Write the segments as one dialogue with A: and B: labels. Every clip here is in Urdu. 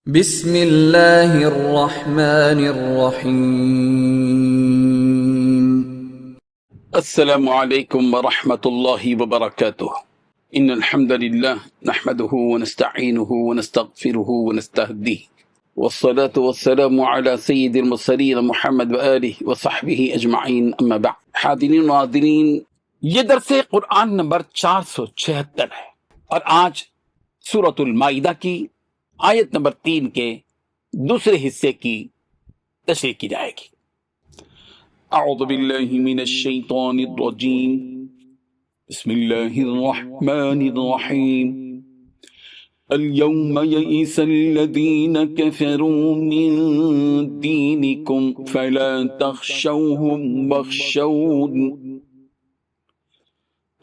A: بسم اللہ الرحمن الرحیم۔
B: السلام علیکم ورحمۃ اللہ وبرکاتہ۔ ان الحمد للہ نحمده ونستعینه ونستغفره ونستهدیه والصلاة والسلام على سید المرسلین محمد وآلہ وصحبہ اجمعین، اما بعد۔ حاضرین و ناظرین، یہ درس قرآن نمبر 476 ہے اور آج سورۃ المائدہ کی آیت نمبر 3 کے دوسرے حصے کی تشریح کی جائے گی۔ اعوذ باللہ من الشیطان الرجیم، بسم اللہ الرحمن الرحیم۔ اليوم يئس الذین كفروا من دینکم فلا تخشوهم واخشون۔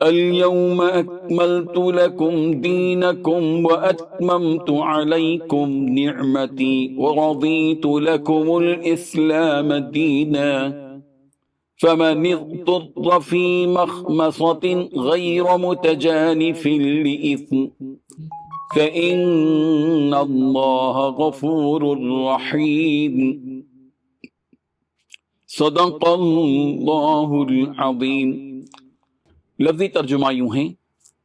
B: اليوم أكملت لكم دينكم وأتممت عليكم نعمتي ورضيت لكم الإسلام دينا فمن اضطر في مخمصة غير متجانف لإثم فإن الله غفور رحيم۔ صدق اللہ العظیم۔ لفظی ترجمہ یوں ہیں،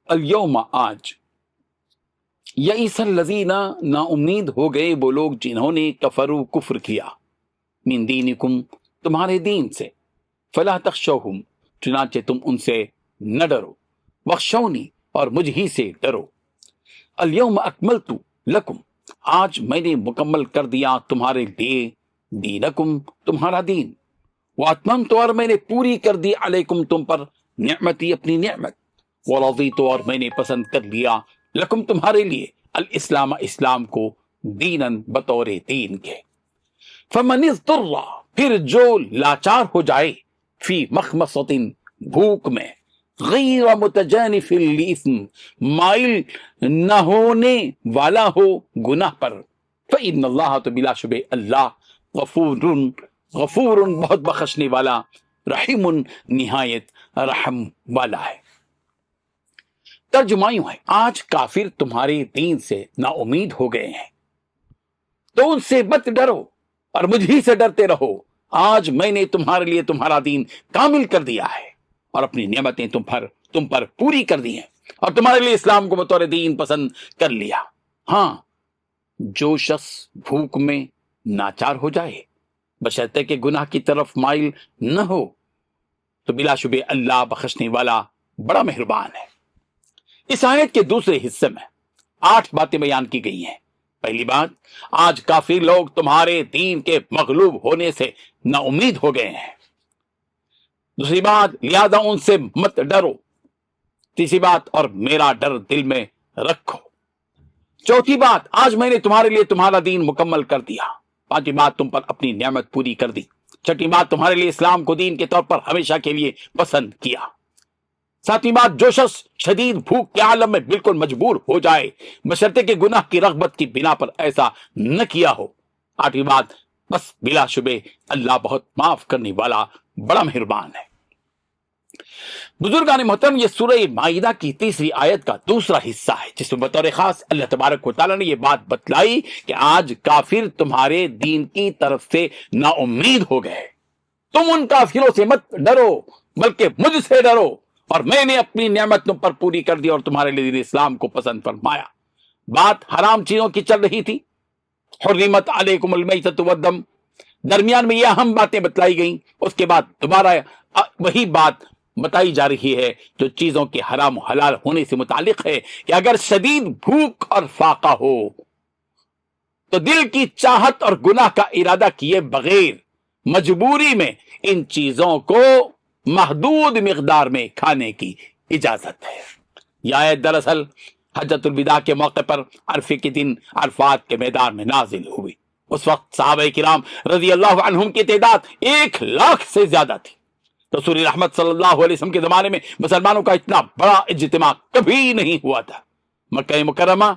B: الیوم آج، یئس الذین، نا امید ہو گئے وہ لوگ جنہوں نے کفروا کفر کیا، من دینکم تمہارے دین سے، فلا تخشوہم چنانچہ تم ان سے نہ ڈرو، واخشونی اور مجھ ہی سے ڈرو۔ الیوم اکملت لکم آج میں نے مکمل کر دیا تمہارے لیے دینکم تمہارا دین، واتممت اور میں نے پوری کر دی علیکم تم پر نعمتی اپنی نعمت، ورضیت اور میں نے پسند کر لیا لکم تمہارے لیے الاسلام اسلام کو دینن بطور دین کے۔ فمن اضطر پھر جو لاچار ہو جائے، فی مخمصۃ بھوک میں، غیر متجانف لإثم مائل نہ ہونے والا ہو گناہ پر، فإن اللہ تو بلا شبہ اللہ غفور بہت بخشنے والا، رحیم نہایت رحم والا ہے۔ ترجمہ یوں ہے، آج کافر تمہارے دین سے نا امید ہو گئے ہیں تو ان سے مت ڈرو اور مجھ ہی سے ڈرتے رہو۔ آج میں نے تمہارے لیے تمہارا دین کامل کر دیا ہے اور اپنی نعمتیں تم پر پوری کر دی ہیں اور تمہارے لیے اسلام کو بطور دین پسند کر لیا۔ ہاں، جو شخص بھوک میں ناچار ہو جائے بشرطے کہ گناہ کی طرف مائل نہ ہو تو بلا شبہ اللہ بخشنے والا بڑا مہربان ہے۔ اس آیت کے دوسرے حصے میں 8 باتیں بیان کی گئی ہیں۔ پہلی بات، آج کافی لوگ تمہارے دین کے مغلوب ہونے سے نا امید ہو گئے ہیں۔ دوسری بات، لہذا ان سے مت ڈرو۔ تیسری بات، اور میرا ڈر دل میں رکھو۔ چوتھی بات، آج میں نے تمہارے لیے تمہارا دین مکمل کر دیا۔ پانچویں بات، تم پر اپنی نعمت پوری کر دی۔ چھٹی بات، تمہارے لیے اسلام کو دین کے طور پر ہمیشہ کے لیے پسند کیا۔ ساتویں بات، جو شخص شدید بھوک کے عالم میں بالکل مجبور ہو جائے بشرطے کہ گناہ کی رغبت کی بنا پر ایسا نہ کیا ہو۔ آٹھویں بات، بس بلا شبہ اللہ بہت معاف کرنے والا بڑا مہربان ہے۔ بزرگان محترم، یہ سورہ مائدہ کی تیسری آیت کا دوسرا حصہ ہے جس میں بطور خاص اللہ تبارک و تعالیٰ نے یہ بات بتلائی کہ آج کافر تمہارے دین کی طرف سے نا امید ہو گئے، تم ان کافروں سے مت ڈرو بلکہ مجھ سے ڈرو، اور میں نے اپنی نعمت تم پر پوری کر دی اور تمہارے لیے دین اسلام کو پسند فرمایا۔ بات حرام چیزوں کی چل رہی تھی، حرمت علیکم المیتۃ والدم، درمیان میں یہ اہم باتیں بتلائی گئیں، اس کے بعد دوبارہ وہی بات بتائی جا رہی ہے جو چیزوں کے حرام و حلال ہونے سے متعلق ہے کہ اگر شدید بھوک اور فاقہ ہو تو دل کی چاہت اور گناہ کا ارادہ کیے بغیر مجبوری میں ان چیزوں کو محدود مقدار میں کھانے کی اجازت ہے۔ یہ آیت دراصل حجۃ الوداع کے موقع پر عرفے کے دن عرفات کے میدان میں نازل ہوئی۔ اس وقت صحابہ کرام رضی اللہ عنہم کی تعداد 1,00,000 سے زیادہ تھی۔ رسول رحمت صلی اللہ علیہ وسلم کے زمانے میں مسلمانوں کا اتنا بڑا اجتماع کبھی نہیں ہوا تھا۔ مکہ مکرمہ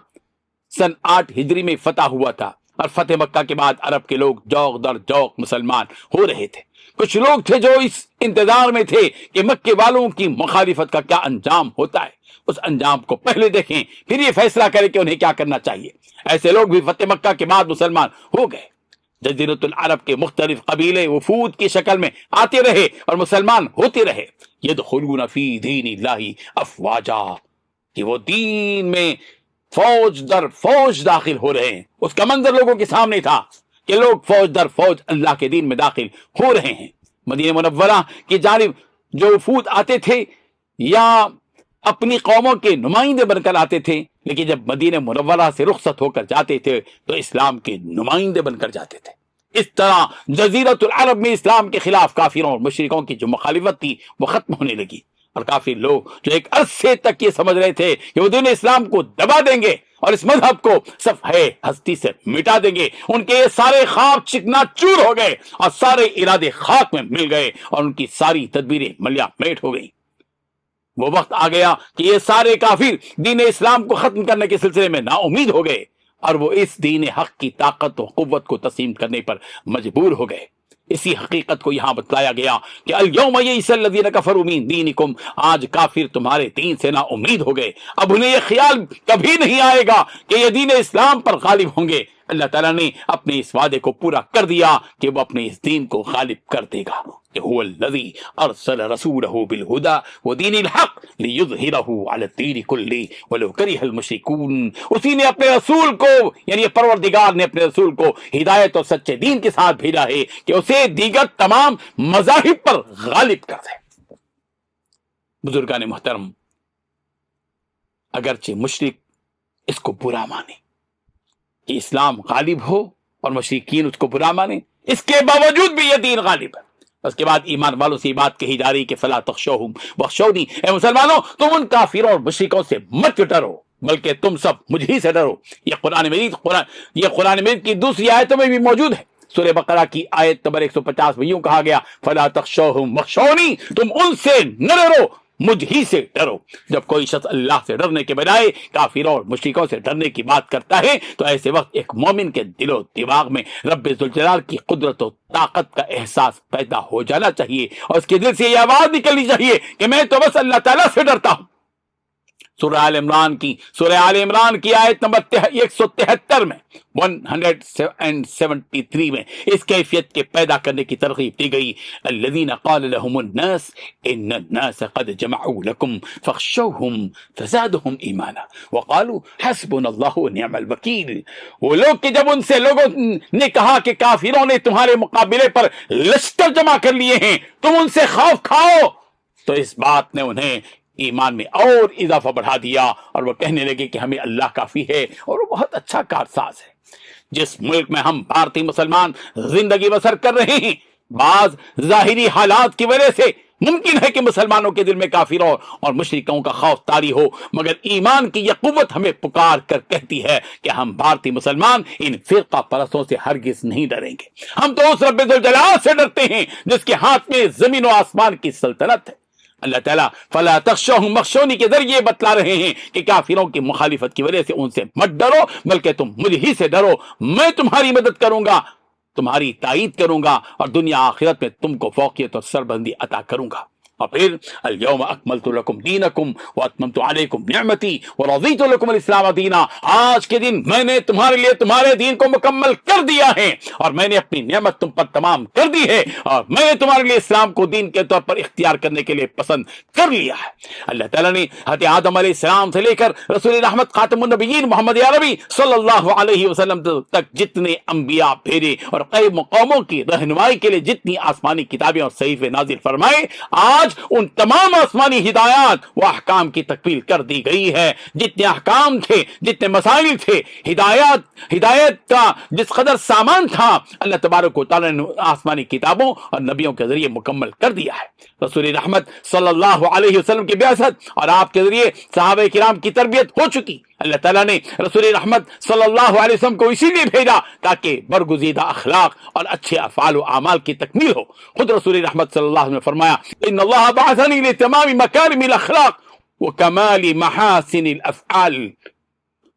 B: سن 8 ہجری میں فتح ہوا تھا اور فتح مکہ کے بعد عرب کے لوگ جوق در جوق مسلمان ہو رہے تھے۔ کچھ لوگ تھے جو اس انتظار میں تھے کہ مکے والوں کی مخالفت کا کیا انجام ہوتا ہے۔ اس انجام کو پہلے دیکھیں، پھر یہ فیصلہ کریں کہ انہیں کیا کرنا چاہیے۔ ایسے لوگ بھی فتح مکہ کے بعد مسلمان ہو گئے۔ جزیرۃ العرب کے مختلف قبیلے وفود کی شکل میں آتے رہے اور مسلمان ہوتے رہے۔ یدخلون فی دین اللہ افواجا، کہ وہ دین میں فوج در فوج داخل ہو رہے ہیں۔ اس کا منظر لوگوں کے سامنے تھا کہ لوگ فوج در فوج اللہ کے دین میں داخل ہو رہے ہیں۔ مدینہ منورہ کی جانب جو وفود آتے تھے یا اپنی قوموں کے نمائندے بن کر آتے تھے، لیکن جب مدینہ منورہ سے رخصت ہو کر جاتے تھے تو اسلام کے نمائندے بن کر جاتے تھے۔ اس طرح جزیرۃ العرب میں اسلام کے خلاف کافروں اور مشرکوں کی جو مخالفت تھی وہ ختم ہونے لگی، اور کافی لوگ جو ایک عرصے تک یہ سمجھ رہے تھے کہ وہ دین اسلام کو دبا دیں گے اور اس مذہب کو صفحہ ہستی سے مٹا دیں گے، ان کے یہ سارے خواب چکنا چور ہو گئے اور سارے ارادے خاک میں مل گئے اور ان کی ساری تدبیریں ملیا میٹ ہو گئی۔ وہ وقت آ گیا کہ یہ سارے کافر دین اسلام کو ختم کرنے کے سلسلے میں نا امید ہو گئے، اور وہ اس دین حق کی طاقت و قوت کو تسلیم کرنے پر مجبور ہو گئے۔ اسی حقیقت کو یہاں بتلایا گیا کہ الیوم یئس الذین کفروا من دینکم، آج کافر تمہارے دین سے نا امید ہو گئے، اب انہیں یہ خیال کبھی نہیں آئے گا کہ یہ دین اسلام پر غالب ہوں گے۔ اللہ تعالیٰ نے اپنے اس وعدے کو پورا کر دیا کہ وہ اپنے اس دین کو غالب کر دے گا۔ کہ هو الذی ارسل رسولہ بالہدی ودین الحق لیظہرہ علی الدین کلہ ولو کرہ المشرکون، اسی نے اپنے رسول کو، یعنی پروردگار نے اپنے رسول کو ہدایت اور سچے دین کے ساتھ بھیجا ہے کہ اسے دیگر تمام مذاہب پر غالب کر دے۔ بزرگان محترم، اگرچہ مشرک اس کو برا مانے کہ اسلام غالب ہو اور مشرکین اس کو برا مانے، اس کے باوجود بھی یہ دین غالب ہے۔ اس کے بعد ایمان والوں سے یہ بات کہی جا رہی کہ فلا تخشوہم واخشونی، اے مسلمانوں تم ان کافروں اور مشرکوں سے مت ڈرو بلکہ تم سب مجھ ہی سے ڈرو۔ یہ قرآن مجید کی دوسری آیتوں میں بھی موجود ہے۔ سورہ بقرہ کی آیت نمبر 150 میں یوں کہا گیا فلا تخشوہم واخشونی، تم ان سے نہ ڈرو مجھ ہی سے ڈرو۔ جب کوئی شخص اللہ سے ڈرنے کے بجائے کافروں اور مشرکوں سے ڈرنے کی بات کرتا ہے تو ایسے وقت ایک مومن کے دل و دماغ میں رب ذوالجلال کی قدرت و طاقت کا احساس پیدا ہو جانا چاہیے، اور اس کے دل سے یہ آواز نکلنی چاہیے کہ میں تو بس اللہ تعالیٰ سے ڈرتا ہوں۔ سورہ آل عمران کی آیت نمبر 173 میں 173 میں اس کیفیت کے پیدا کرنے کی ترغیب دی گئی۔ الذین قال لهم الناس ان الناس قد جمعوا لكم فاخشوهم فزادهم ایمانا وقالوا حسبنا اللہ ونعم الوکیل، وہ لوگ کہ جب ان سے لوگوں نے کہا کہ کافروں نے تمہارے مقابلے پر لشکر جمع کر لیے ہیں، تم ان سے خوف کھاؤ، تو اس بات نے انہیں ایمان میں اور اضافہ بڑھا دیا اور وہ کہنے لگے کہ ہمیں اللہ کافی ہے اور وہ بہت اچھا کارساز ہے۔ جس ملک میں ہم بھارتی مسلمان زندگی بسر کر رہے ہیں، بعض ظاہری حالات کی وجہ سے ممکن ہے کہ مسلمانوں کے دل میں کافروں اور مشرکوں کا خوف طاری ہو، مگر ایمان کی یہ قوت ہمیں پکار کر کہتی ہے کہ ہم بھارتی مسلمان ان فرقہ پرستوں سے ہرگز نہیں ڈریں گے۔ ہم تو اس رب ذوالجلال سے ڈرتے ہیں جس کے ہاتھ میں زمین و آسمان کی سلطنت ہے۔ اللہ تعالیٰ فلا تخشوہم واخشونی کے ذریعے بتلا رہے ہیں کہ کافروں کی مخالفت کی وجہ سے ان سے مت ڈرو بلکہ تم مجھ ہی سے ڈرو، میں تمہاری مدد کروں گا، تمہاری تائید کروں گا اور دنیا آخرت میں تم کو فوقیت اور سربلندی عطا کروں گا۔ اور پھر الیوم اکملت لکم دینکم واتممت علیکم نعمتی ورضیت لکم الاسلام دینا، آج کے دن میں نے تمہارے لیے تمہارے دین کو مکمل کر دیا ہے اور میں نے اپنی نعمت تم پر تمام کر دی ہے، اور میں نے تمہارے لیے اسلام کو دین کے طور پر اختیار کرنے کے لیے پسند کر لیا ہے۔ اللہ تعالیٰ نے حضرت آدم علیہ السلام سے لے کر رسول رحمت خاتم النبیین محمد عربی صلی اللہ علیہ وسلم تک جتنے انبیاء بھیجے اور کئی قوموں کی رہنمائی کے لیے جتنی آسمانی کتابیں اور صحیفے نازل فرمائے، آج ان تمام آسمانی ہدایات و احکام کی تکمیل کر دی گئی ہے۔ جتنے احکام تھے، جتنے مسائل تھے، ہدایت کا جس قدر سامان تھا، اللہ تبارک و تعالیٰ نے آسمانی کتابوں اور نبیوں کے ذریعے مکمل کر دیا ہے۔ رسول رحمت صلی اللہ علیہ وسلم کی بعثت اور آپ کے ذریعے صحابہ کرام کی تربیت ہو چکی۔ اللہ تعالیٰ نے رسول رحمت صلی اللہ علیہ وسلم کو اسی لیے بھیجا تاکہ برگزیدہ اخلاق اور اچھے افعال و اعمال کی تکمیل ہو۔ خود رسول رحمت صلی اللہ علیہ وسلم نے فرمایا ان اللہ بعثنی لتمام مکارم الاخلاق وکمال محاسن الافعال،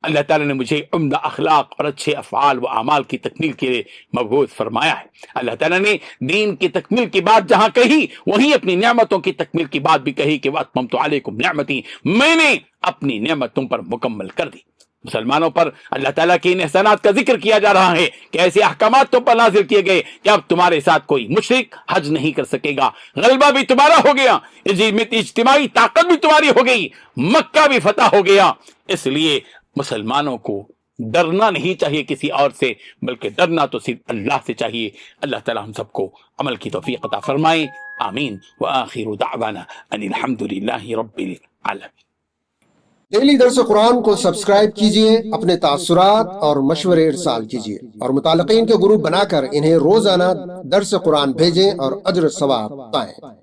B: اللہ تعالیٰ نے مجھے عمدہ اخلاق اور اچھے افعال و اعمال کی تکمیل کے لیے مبعوث فرمایا ہے۔ اللہ تعالیٰ نے دین کی تکمیل کی بات جہاں کہی وہیں اپنی نعمتوں کی تکمیل کی بات بھی کہی کہ وَأَتْمَمْتُ عَلَيْكُمْ نِعْمَتِي، میں نے اپنی نعمت تم پر مکمل کر دی۔ مسلمانوں پر اللہ تعالیٰ کے ان احسانات کا ذکر کیا جا رہا ہے کہ ایسے احکامات تم پر نازل کیے گئے کہ اب تمہارے ساتھ کوئی مشرک حج نہیں کر سکے گا، غلبہ بھی تمہارا ہو گیا، اجتماعی طاقت بھی تمہاری ہو گئی، مکہ بھی فتح ہو گیا۔ اس لیے مسلمانوں کو ڈرنا نہیں چاہیے کسی اور سے، بلکہ ڈرنا تو صرف اللہ سے چاہیے۔ اللہ تعالیٰ ہم سب کو عمل کی توفیق عطا فرمائے، آمین۔ وآخر دعوانا ان الحمد للہ رب العالمین۔
C: ڈیلی درس قرآن کو سبسکرائب کیجئے، اپنے تاثرات اور مشورے ارسال کیجئے اور متعلقین کے گروپ بنا کر انہیں روزانہ درس قرآن بھیجیں اور اجر ثواب پائیں۔